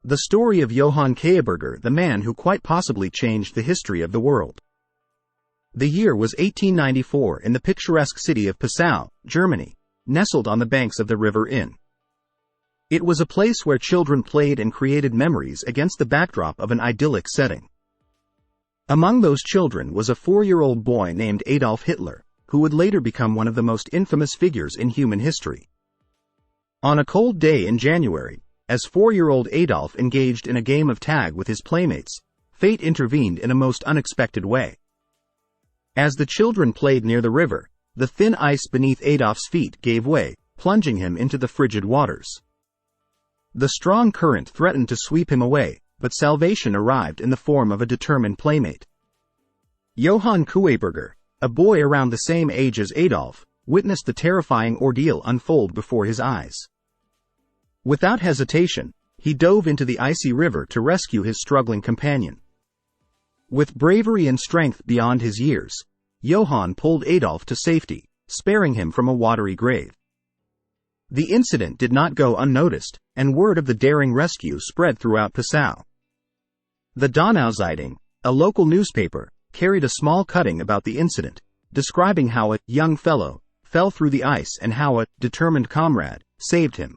The story of Johann Keuhberger, the man who quite possibly changed the history of the world. The year was 1894 in the picturesque city of Passau, Germany, nestled on the banks of the River Inn. It was a place where children played and created memories against the backdrop of an idyllic setting. Among those children was a 4-year-old boy named Adolf Hitler, who would later become one of the most infamous figures in human history. On a cold day in January, as 4-year-old Adolf engaged in a game of tag with his playmates, fate intervened in a most unexpected way. As the children played near the river, the thin ice beneath Adolf's feet gave way, plunging him into the frigid waters. The strong current threatened to sweep him away, but salvation arrived in the form of a determined playmate. Johann Keuhberger, a boy around the same age as Adolf, witnessed the terrifying ordeal unfold before his eyes. Without hesitation, he dove into the icy river to rescue his struggling companion. With bravery and strength beyond his years, Johann pulled Adolf to safety, sparing him from a watery grave. The incident did not go unnoticed, and word of the daring rescue spread throughout Passau. The Donau-Zeitung, a local newspaper, carried a small cutting about the incident, describing how a young fellow fell through the ice and how a determined comrade saved him.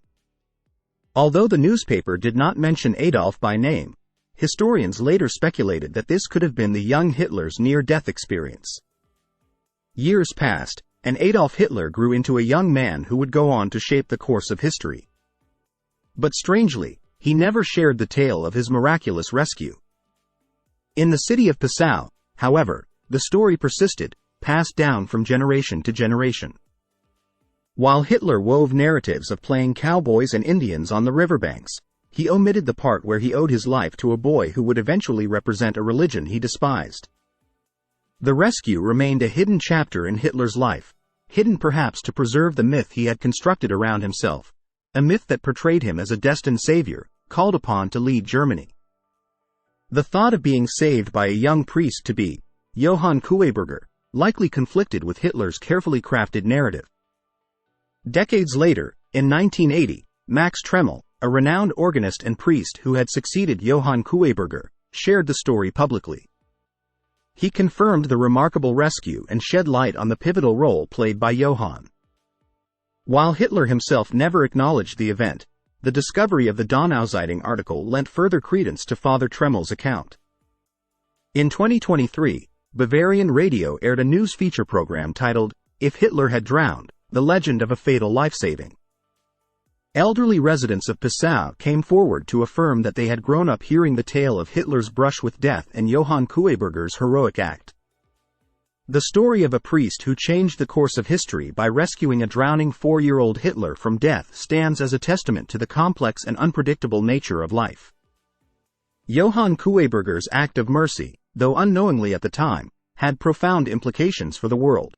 Although the newspaper did not mention Adolf by name, historians later speculated that this could have been the young Hitler's near-death experience. Years passed, and Adolf Hitler grew into a young man who would go on to shape the course of history. But strangely, he never shared the tale of his miraculous rescue. In the city of Passau, however, the story persisted, passed down from generation to generation. While Hitler wove narratives of playing cowboys and Indians on the riverbanks, he omitted the part where he owed his life to a boy who would eventually represent a religion he despised. The rescue remained a hidden chapter in Hitler's life, hidden perhaps to preserve the myth he had constructed around himself, a myth that portrayed him as a destined savior, called upon to lead Germany. The thought of being saved by a young priest-to-be, Johann Keuhberger, likely conflicted with Hitler's carefully crafted narrative. Decades later, in 1980, Max Tremmel, a renowned organist and priest who had succeeded Johann Keuhberger, shared the story publicly. He confirmed the remarkable rescue and shed light on the pivotal role played by Johann. While Hitler himself never acknowledged the event, the discovery of the Donau-Zeitung article lent further credence to Father Tremmel's account. In 2023, Bavarian Radio aired a news feature program titled, "If Hitler Had Drowned, The Legend of a Fatal Life-Saving." Elderly residents of Passau came forward to affirm that they had grown up hearing the tale of Hitler's brush with death and Johann Keuhberger's heroic act. The story of a priest who changed the course of history by rescuing a drowning 4-year-old Hitler from death stands as a testament to the complex and unpredictable nature of life. Johann Keuhberger's act of mercy, though unknowingly at the time, had profound implications for the world.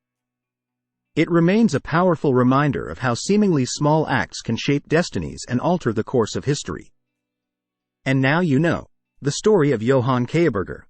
It remains a powerful reminder of how seemingly small acts can shape destinies and alter the course of history. And now you know the story of Johann Keuhberger.